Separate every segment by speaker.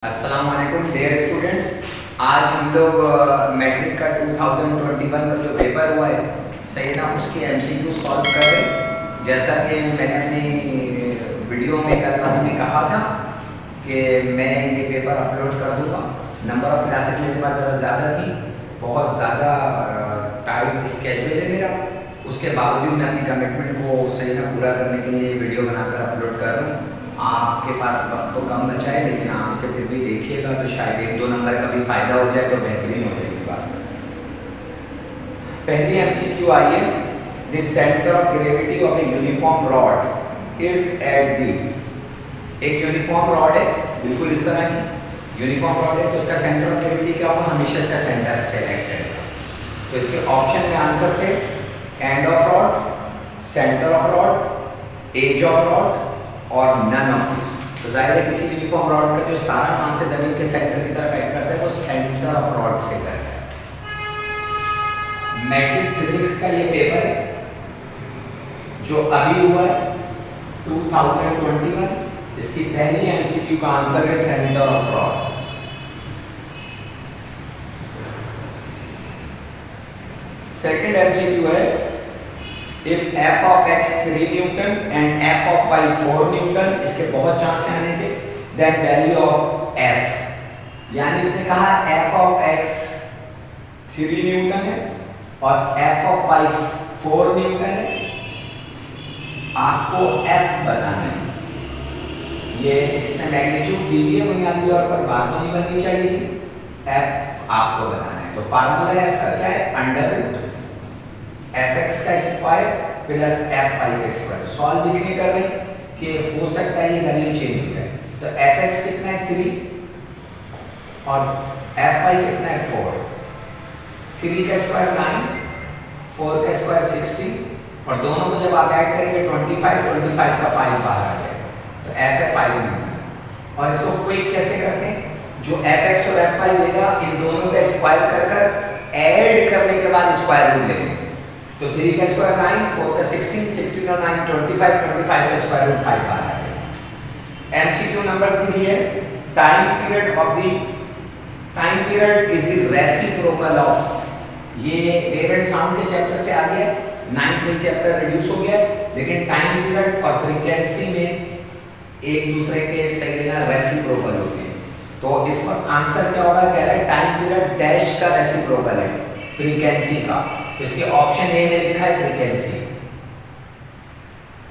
Speaker 1: अस्सलाम वालेकुम dear students. आज हम लोग मैट्रिक का 2021 का जो पेपर हुआ है सही ना, उसके एमसीक्यू सॉल्व कर रहे हैं। जैसा कि मैंने अपनी वीडियो में कल बाद में कहा था कि मैं ये पेपर अपलोड कर दूंगा। नंबर ऑफ क्लासेस मेरे पास ज़्यादा थी, बहुत ज़्यादा टाइट स्केड्यूल है मेरा। उसके बावजूद मैं अपनी कमिटमेंट को सही ना पूरा करने के लिए वीडियो बनाकर अपलोड कर रहा हूँ। आपके पास वक्त तो कम बचा है, लेकिन आप इसे फिर भी देखिएगा तो शायद 1-2 नंबर का भी फायदा हो जाए तो बेहतरीन हो जाएगी बात। पहली एमसीक्यू आई है, the centre of gravity of a uniform rod is at the. एक यूनिफॉर्म रॉड है, बिल्कुल इस तरह की यूनिफॉर्म रॉड है, तो उसका सेंटर ऑफ ग्रेविटी क्या होगा? हमेशा इसका सेंटर सेलेक्ट करेगा। तो इसके ऑप्शन में आंसर थे end of rod, centre of rod, edge of rod और नन ऑफ दिस। तो जाहिर है किसी यूनिफॉर्म रॉड का जो सारा मास से जमीन के सेंटर की तरफ एक्ट करता है वो सेंटर ऑफ रॉड से करता है। मैट्रिक फिजिक्स का ये पेपर है जो अभी हुआ है 2021। इसकी पहली एमसीक्यू का आंसर है centre of rod. Second MCQ है, if f of x 3 Newton and f of y 4 Newton, इसके बहुत चांस है आने के, then value of f, यानी इसने कहा f of x 3 न्यूटन है और f of y 4 न्यूटन है, आपको f बनाना है। ये इसने मैग्नीट्यूड दी हुई है, बुनियादी तौर पर बात तो नहीं बननी चाहिए थी। f आपको बनाना है, तो फार्मूला f का क्या है? अंडर रूट fx का स्क्वायर प्लस fy का स्क्वायर। सॉल्व इसलिए कर रहे हैं कि हो सकता है ये वैल्यू चेंज हो जाए। तो fx कितना है? 3 और fy कितना है? 4। 3 का स्क्वायर 9, 4 का स्क्वायर 16 और दोनों को जब आप ऐड करेंगे 25 का 5 बाहर आ जाएगा। तो f है 5 न्यूटन। और इसको क्विक कैसे करते हैं? जो fx और fy देगा इन दोनों का स्क्वायर कर ऐड करने के बाद स्क्वायर रूट लेंगे। तो 3 का स्क्वायर 9, 4 का 16, 16 और 9 25, 25 का स्क्वायर रूट 5 आ रहा है। एमसीक्यू नंबर 3 है, time period is the reciprocal of. ये वेव एंड साउंड के चैप्टर से आ गया, 9th में चैप्टर रिड्यूस हो गया, लेकिन टाइम पीरियड और फ्रीक्वेंसी में एक दूसरे के सही ना रेसिप्रोकल होते हैं। तो इस वक्त आंसर क्या होगा? कह रहा है टाइम पीरियड डैश का रेसिप्रोकल है फ्रीक्वेंसी का। तो इसके ऑप्शन ए में लिखा है फ्रीक्वेंसी।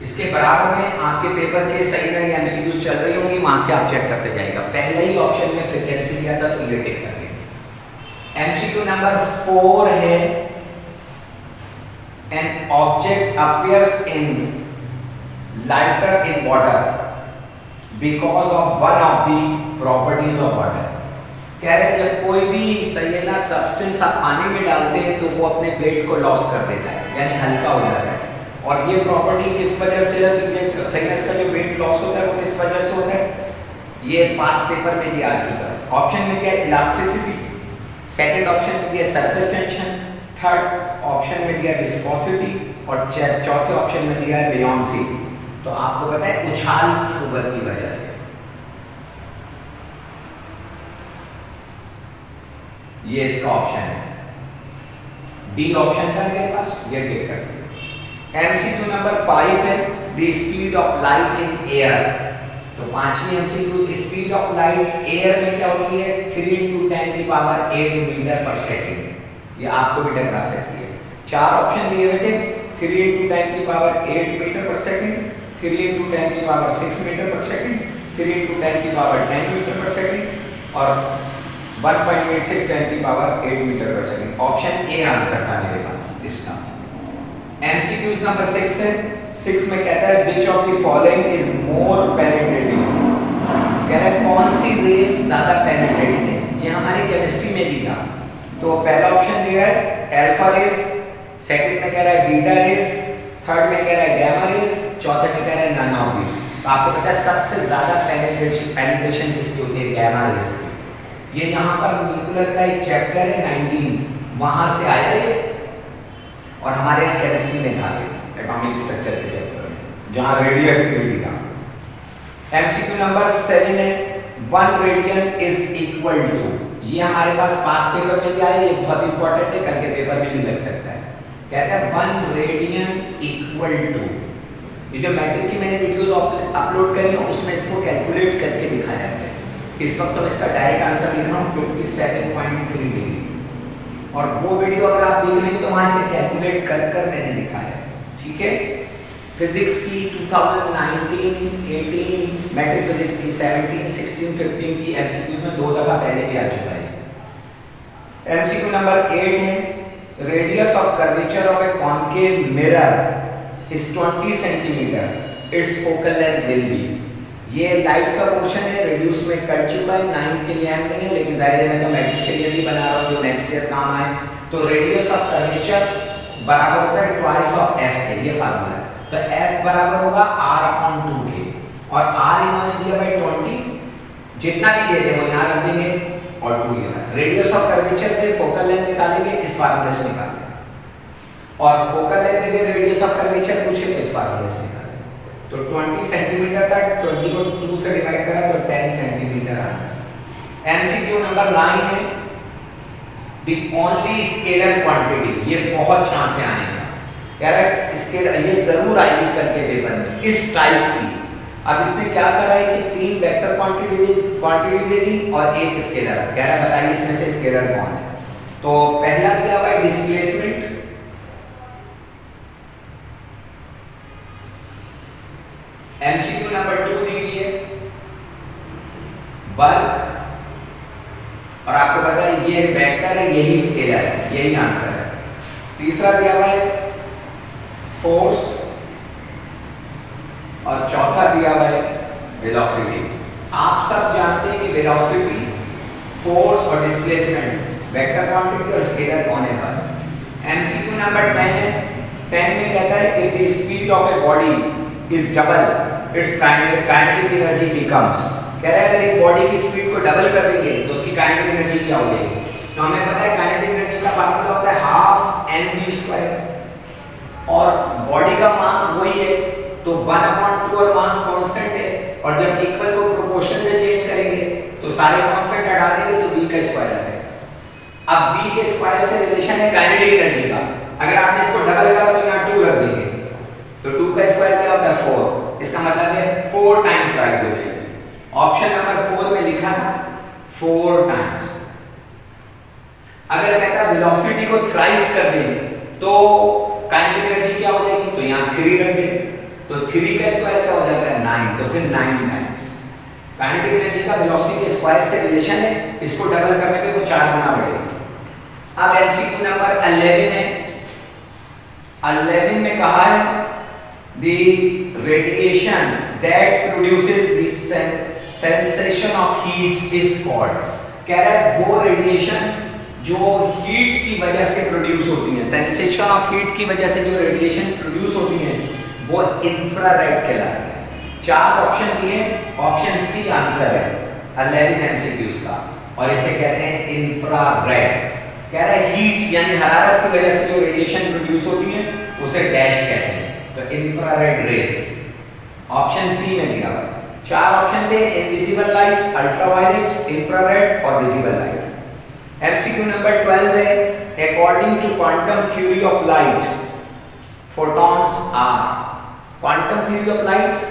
Speaker 1: इसके बराबर में आपके पेपर के सही ना ये एमसीक्यूज चल रही होंगी, वहां से आप चेक करते जाएगा। पहले ही ऑप्शन में फ्रीक्वेंसी दिया था तो ये टिक कर देंगे। एमसीक्यू नंबर 4 है, an object appears in lighter in water because of one of the properties of water. कह रहे जब कोई भी सही है ना सब्सटेंस आप पानी में डालते हैं तो वो अपने वेट को लॉस कर देता है, यानी हल्का हो जाता है। और ये प्रॉपर्टी किस वजह से है? तो सहीनेस का जो वेट लॉस होता है वो किस वजह से होता है? ये पास पेपर में भी आ चुका है। ऑप्शन में दिया इलास्टिसिटी, सेकंड ऑप्शन में दिया सरफेस टेंशन, थर्ड ऑप्शन में दिया विस्कोसिटी और चौथे ऑप्शन में दिया है बियॉन्सी। तो आपको पता है उछाल की कुव्वत की वजह से ये इसका ऑप्शन है। डी ऑप्शन था मेरे पास, ये टिक कर दिया। एमसीक्यू नंबर 5 है, the speed of light in air. तो पांचवी MCQ, speed of light air में क्या होती है? 3 × 10⁸ मीटर पर सेकेंड। ये आपको भी टकरा सकती है। 4 ऑप्शन दिए हुए थे, 3 × 10⁸ मीटर पर सेकेंड, 3 × 10⁻6 मीटर पर सेकेंड, 3 × 10⁻10 मीटर पर सेकेंड और 1.86 10⁸ मीटर पर सेकेंड। ऑप्शन ए आंसर था मेरे पास इसका। एमसीक्यूज नंबर 6 है, 6 में कहता है which of the following is more penetrating. कह रहा है कौन सी रेस ज्यादा पेनिट्रेटिंग है? ये हमारे केमिस्ट्री में भी था। तो पहला ऑप्शन दिया है अल्फा रेस, सेकंड में कह रहा है बीटा रेस, थर्ड में कह रहा है गामा रेस, चौथे में कह रहा है नन ऑफ दिस। तो आपको पता है सबसे ज्यादा पेनिट्रेशन किसकी होती है? गामा रेस की। ये यहाँ पर न्यूक्लियर का एक चैप्टर है 19, वहां से आया ये और हमारे यहाँ केमिस्ट्री में था एटॉमिक स्ट्रक्चर के चैप्टर में, जहाँ रेडियो एक्टिविटी था। एमसीक्यू नंबर 7 है, 1 रेडियन इज इक्वल टू, ये हमारे पास पास पेपर में क्या है, ये बहुत इंपॉर्टेंट है, कल के पेपर में भी लग सकता है। कहता है 1 रेडियन इक्वल टू, ये जो मैट्रिक की मैंने वीडियोस अपलोड करी है उसमें इसको कैलकुलेट करके दिखाया है। इस वक्त तो मैं इसका डायरेक्ट आंसर लिख रहा हूँ 57.3 डिग्री, और वो वीडियो अगर आप देख लेंगे तो वहां से कैलकुलेट कर कर मैंने दिखाया है। ठीक है, फिजिक्स की 2019, 18 मैट्रिक फिजिक्स की 17, 16, 15 की एमसीक्यूज में 2 दफा पहले भी आ चुका है। एमसीक्यू नंबर 8 है, radius of curvature of a concave mirror is 20 centimetre, it's focal length will be. ये लाइट का पोर्शन है, रेड्यूस में कर चुका है, 9 के लिए अहम नहीं है, लेकिन जाहिर है मैं तो मैट्रिक के लिए भी बना रहा हूँ जो नेक्स्ट ईयर काम आए। तो रेडियस ऑफ कर्वेचर बराबर होता है ट्वाइस ऑफ एफ के, ये फार्मूला है। तो एफ बराबर होगा r/2 के, और r इन्होंने दिया भाई 20, जितना भी दे दे वो यहाँ रख देंगे और 2 लेना। रेडियस ऑफ कर्वेचर के फोकल लेंथ निकालेंगे, इस फार्मूले से निकालेंगे, और focal length they they radius of curvature पूछे तो इस फार्मूले से निकालेंगे। तो 20 सेंटीमीटर तक 20 को 2 से डिवाइड करा तो 10 सेंटीमीटर आंसर। एमसीक्यू नंबर 9 है, द ओनली स्केलर क्वांटिटी, ये बहुत चांस से आने का, कह रहा है स्केलर, ये जरूर आएगी करके पेपर में इस टाइप की। अब इसने क्या करा है कि 3 वेक्टर क्वांटिटी दे दी और 1 स्केलर, कह रहा है बताइए इसमें से स्केलर कौन है। तो पहला दिया हुआ है डिस्प्लेसमेंट, एमसीक्यू नंबर 2 दी गई है वर्क, और आपको पता है ये वेक्टर है, यही स्केलर है, यही आंसर है। तीसरा दिया हुआ है फोर्स, और चौथा दिया हुआ है वेलोसिटी। आप सब जानते हैं कि वेलोसिटी, फोर्स और डिस्प्लेसमेंट वेक्टर क्वांटिटी और स्केलर कौन है पर। एमसीक्यू नंबर 10 है, 10 में कहता है if the speed of a body is double it's kinetic energy becomes, कह रहा है अगर एक बॉडी की स्पीड को डबल कर देंगे तो उसकी काइनेटिक एनर्जी क्या हो जाएगी। तो हमें पता है काइनेटिक एनर्जी का फार्मूला होता है हाफ mv², और बॉडी का मास वही है तो 1/2 और मास कांस्टेंट है, और जब इक्वल को प्रोपोर्शन से चेंज करेंगे तो सारे कांस्टेंट हटा देंगे तो v का स्क्वायर आ जाएगा। अब v के स्क्वायर से रिलेशन है काइनेटिक एनर्जी का, अगर आपने इसको डबल करा तो यहाँ 2 रख देंगे, तो 2 का स्क्वायर क्या होता है 4, इसका मतलब है 4 टाइम्स राइज हो जाएगी। ऑप्शन नंबर 4 में लिखा था 4 टाइम्स। अगर कहता वेलोसिटी को थ्राइस कर दें तो काइनेटिक एनर्जी क्या हो जाएगी, तो यहाँ 3 रख देंगे, तो 3 का स्क्वायर क्या हो जाता है 9, तो फिर 9 टाइम्स। काइनेटिक एनर्जी का वेलोसिटी के स्क्वायर से रिलेशन है, इसको डबल करने पे वो 4 गुना बढ़ेगा। अब एमसीक्यू नंबर 11 है, 11 में कहा है the radiation that produces the sensation of heat is called, कह रहा है वो रेडिएशन जो हीट की वजह से प्रोड्यूस होती है, सेंसेशन ऑफ हीट की वजह से जो रेडिएशन प्रोड्यूस होती है वो इंफ्रारेड कहलाती है। 4 ऑप्शन दिए, ऑप्शन सी आंसर है 11 एमसीक्यूज का, और इसे कहते हैं इंफ्रारेड। कह रहा है हीट यानी हरारत की वजह से जो रेडिएशन प्रोड्यूस होती है उसे डैश कहते हैं, तो इंफ्रारेड रेज। ऑप्शन सी में दिया हुआ 4 ऑप्शन थे, इनविजिबल लाइट, अल्ट्रावायलेट, इंफ्रारेड और विजिबल लाइट। एमसीक्यू नंबर 12 है, according to quantum theory of light photons are, quantum theory of light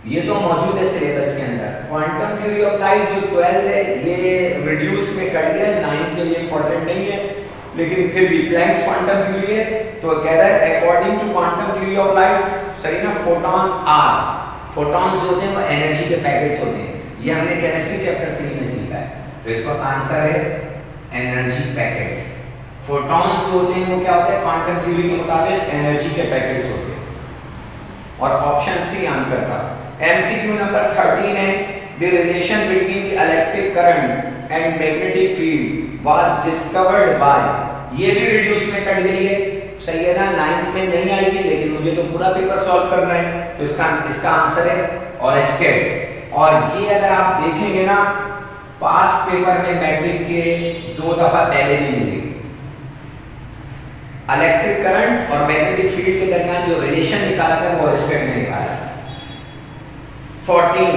Speaker 1: ये तो मौजूद है सिलेबस के अंदर। क्वांटम थ्योरी ऑफ लाइट जो 12 है ये रिड्यूस में कट गया, 9 के लिए इंपॉर्टेंट नहीं है, लेकिन फिर भी प्लैंक्स क्वांटम थ्योरी है, तो कह रहा है according to quantum theory of light, सही ना, फोटॉन्स आर, फोटॉन्स जो होते हैं वो एनर्जी के पैकेट्स होते हैं, ये हमने केमिस्ट्री चैप्टर 3 में सीखा है, तो इसका आंसर है एनर्जी पैकेट्स। फोटॉन्स जो होते हैं वो क्या होते हैं, क्वांटम थ्योरी के मुताबिक एनर्जी के पैकेट्स होते हैं, और ऑप्शन सी आंसर था। एमसीक्यू नंबर 13 है, the relation between the electric current and magnetic field was discovered by, ये भी रिड्यूस में कट गई है, सही है ना, 9th में नहीं आएगी, लेकिन मुझे तो पूरा पेपर सॉल्व करना है, तो इसका आंसर है ऑरेस्टेड। और ये अगर आप देखेंगे ना पास्ट पेपर में मैट्रिक के 2 दफा पहले भी मिलेगी, इलेक्ट्रिक करंट और मैग्नेटिक फील्ड के दरमियान जो रिलेशन निकाला था वो ऑरेस्टेड ने निकाला। 14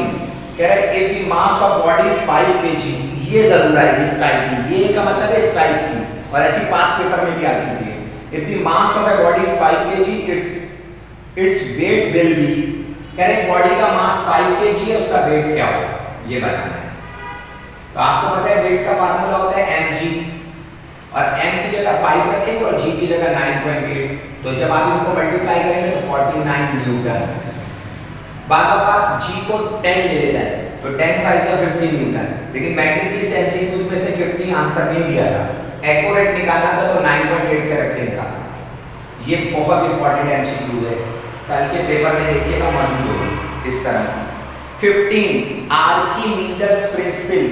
Speaker 1: कह रहा है if the mass of body is 5 kg, ये जरूर आएगी इस टाइप की, ये का मतलब है इस टाइप की, और ऐसी पास पेपर में भी आ चुकी है। If the mass of a body is 5 kg, its weight will be, कह रहे हैं बॉडी का मास 5 kg है, उसका वेट क्या होगा ये बताना है। तो आपको पता है वेट का फार्मूला होता है mg, और m की जगह 5 रखेंगे और g की जगह 9.8, तो जब आप इनको मल्टीप्लाई करेंगे तो 49 न्यूटन। बात g को 10 ले लेता है तो 10 5 या 50 न्यूटन, लेकिन मैट्रिक की एमसीक्यूज में से 50 आंसर नहीं दिया था, एक्यूरेट निकालना था तो 9.8 से रख के निकालना। ये बहुत इंपॉर्टेंट एमसीक्यू है, कल के पेपर में देखिएगा मौजूद होगा इस तरह। 15 Archimedes principle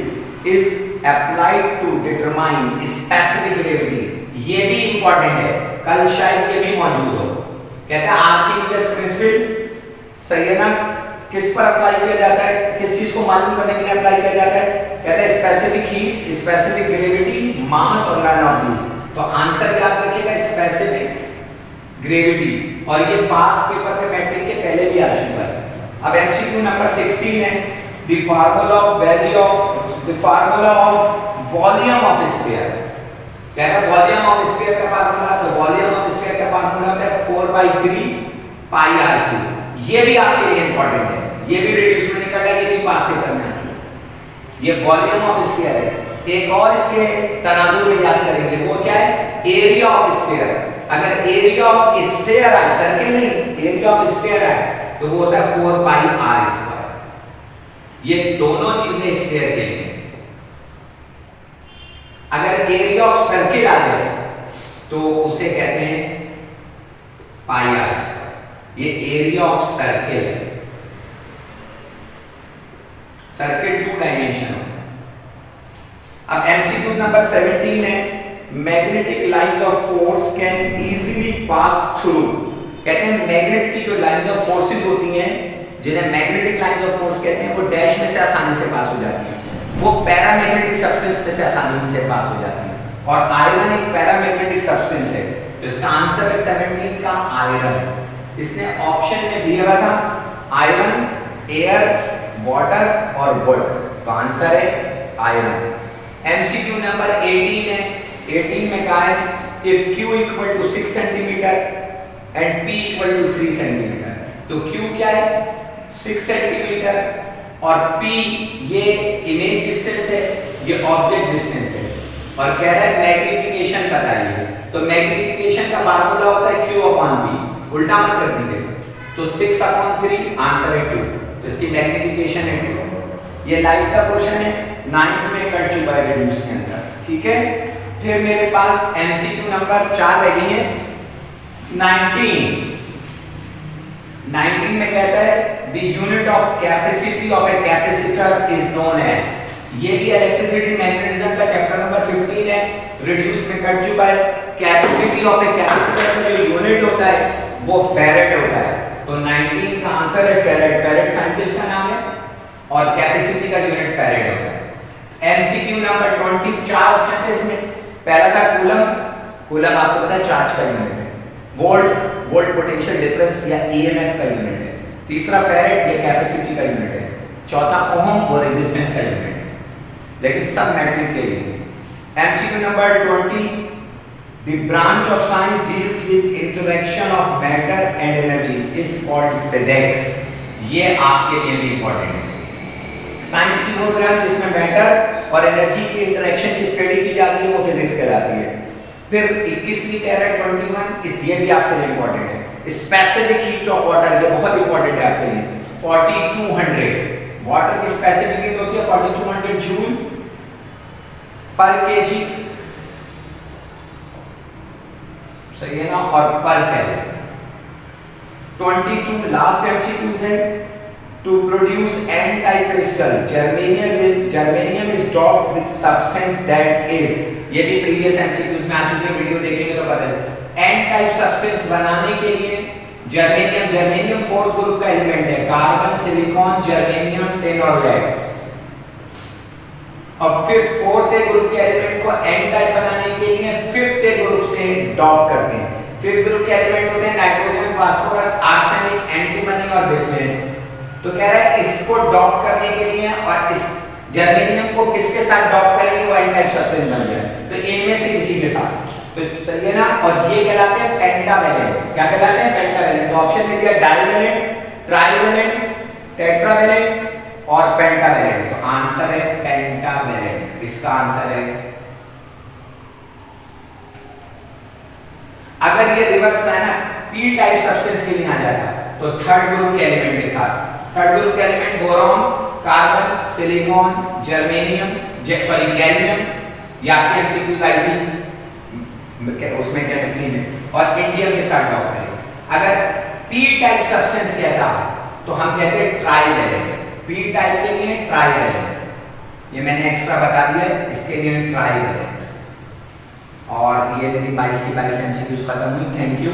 Speaker 1: is applied to determine specific gravity, ये भी इंपॉर्टेंट है, कल शायद ये भी मौजूद हो। कहता है आर्किमीडेस प्रिंसिपल, सही है ना, किस पर अप्लाई किया जाता है, किस चीज को मालूम करने के लिए अप्लाई किया जाता है, कहता है स्पेसिफिक हीट, स्पेसिफिक ग्रेविटी, मास और नन ऑफ दीस। तो आंसर याद रखिएगा स्पेसिफिक ग्रेविटी, और ये पास पेपर में मैट्रिक के पहले भी आ चुका है। अब एमसीक्यू नंबर 16 है, the formula of value of the formula of volume of sphere, कहता है वॉल्यूम ऑफ स्फीयर का फार्मूला, तो वॉल्यूम ऑफ स्फीयर का फार्मूला होता है 4/3 पाई आर क्यूब। ये भी आपके लिए इंपॉर्टेंट है, ये भी रिड्यूस में निकल है, ये भी पास पेपर में आ चुका है। ये वॉल्यूम ऑफ स्फीयर है। एक और इसके तनाजुर में याद करेंगे, वो क्या है, एरिया ऑफ स्फीयर। अगर एरिया ऑफ स्फीयर आए, सर्किल नहीं, एरिया ऑफ स्फीयर आए तो वो होता है 4πr²। ये दोनों चीजें स्फीयर के लिए। अगर एरिया ऑफ सर्किल आ जाए तो उसे कहते हैं πr²। ये एरिया ऑफ सर्किल है, सर्किल 2 डायमेंशन है। अब एमसीक्यू नंबर 17 है, magnetic lines of force can easily pass through, कहते हैं मैग्नेट की जो लाइंस ऑफ फोर्सेस होती हैं, जिन्हें मैग्नेटिक लाइंस ऑफ फोर्स कहते हैं, वो डैश में से आसानी से पास हो जाती है, वो पैरामैग्नेटिक सब्सटेंस में से आसानी से पास हो जाती है, और आयरन एक पैरामैग्नेटिक सब्सटेंस है, तो इसका आंसर है 17 का आयरन। इसने ऑप्शन में दिया हुआ था आयरन, एयर, वाटर और वुड, तो आंसर है आयरन। एमसीक्यू नंबर 18 है, 18 में कहा है if Q equal to 6 centimetre and P equal to 3 centimetre, तो Q क्या है 6 सेंटीमीटर और P ये इमेज डिस्टेंस है, ये ऑब्जेक्ट डिस्टेंस है, और कह रहा है मैग्निफिकेशन बताइए, तो मैग्निफिकेशन का फार्मूला होता है Q/P, उल्टा मत कर दीजिए, तो 6/3 आंसर है 2, तो इसकी मैग्निफिकेशन है 2। ये लाइट का क्वेश्चन है, 9th में कर चुका है रिड्यूस के अंदर, ठीक है। फिर मेरे पास एमसीक्यू नंबर 4 रह गई है, 19 में कहता है the unit of capacity of a capacitor is known as, ये भी इलेक्ट्रिसिटी मैग्नेटिज्म का चैप्टर नंबर 15 है, रिड्यूस में कर चुका है। कैपेसिटी ऑफ ए कैपेसिटर का जो यूनिट होता है वो फैरेड होता है, तो 19 का आंसर है फैरेड। फैरेड साइंटिस्ट का नाम है और कैपेसिटी का यूनिट फैरेड होता है। एमसीक्यू नंबर 20 4 ऑप्शन थे इसमें, पहला था कूलम, कूलम आपको पता है चार्ज का यूनिट है। वोल्ट, वोल्ट पोटेंशियल डिफरेंस या ईएमएफ का यूनिट है। तीसरा फैरेड, ये कैपेसिटी का यूनिट है। चौथा ओम, वो रेजिस्टेंस का यूनिट है, लेकिन सब मैट्रिक के लिए। MCQ number 20 The branch of science deals with interaction of matter and energy is called physics. ये आपके लिए भी इंपॉर्टेंट है। साइंस की वो ब्रांच जिसमें मैटर और एनर्जी की इंटरेक्शन की स्टडी की जाती है, वो फिजिक्स कहलाती है। फिर 21वीं कह रहा है 21, इसलिए भी आपके लिए इंपॉर्टेंट है। स्पेसिफिक हीट ऑफ वाटर, ये बहुत इंपॉर्टेंट है आपके लिए। 4200 वाटर की स्पेसिफिक हीट होती है 4200 जूल पर केजी, सही है ना, और पर केल्विन। 22 लास्ट एमसीक्यूज है, to produce N type crystal germanium is doped with substance that is, ये भी प्रीवियस एमसीक्यूज में आ चुके हैं, वीडियो देखेंगे तो पता है। एन टाइप सब्सटेंस बनाने के लिए जर्मेनियम 4 ग्रुप का एलिमेंट है, कार्बन, सिलिकॉन, जर्मेनियम, टिन और लेड। और फिर 4th ग्रुप के एलिमेंट को एन टाइप बनाने के लिए 5th ग्रुप से डॉप करते हैं। 5th ग्रुप के एलिमेंट होते हैं नाइट्रोजन, फास्फोरस, आर्सेनिक, एंटीमनी और बिस्मुथ। तो कह रहा है इसको डॉक करने के लिए और इस जर्मेनियम को किसके साथ डॉक करेंगे वो एन टाइप सब्सटेंस बन जाए, तो इनमें से किसी के साथ, तो सही है ना। और ये कहलाते हैं पेंटावैलेंट। क्या कहलाते हैं? पेंटावैलेंट। तो ऑप्शन में दिया डाइवैलेंट, ट्राइवैलेंट, टेट्रावैलेंट और पेंटावैलेंट। तो आंसर है पेंटावैलेंट, इसका आंसर है। अगर ये रिवर्स है ना, पी टाइप सब्सटेंस के लिए आ जाता तो थर्ड ग्रुप के एलिमेंट के साथ, थर्ड ग्रुप के element boron, carbon, silicon, germanium, sorry gallium, या आपके एमसीक्यूज आई थी उसमें केमिस्ट्री में, और इंडियम के साथ डॉक करें। अगर पी टाइप सब्सटेंस कहता तो हम कहते हैं ट्राइवैलेंट। पी टाइप के लिए ट्राइवैलेंट, ये मैंने एक्स्ट्रा बता दिया, इसके लिए ट्राइवैलेंट। और ये मेरी 22 की 22 एमसीक्यूज खत्म हुई। Thank you.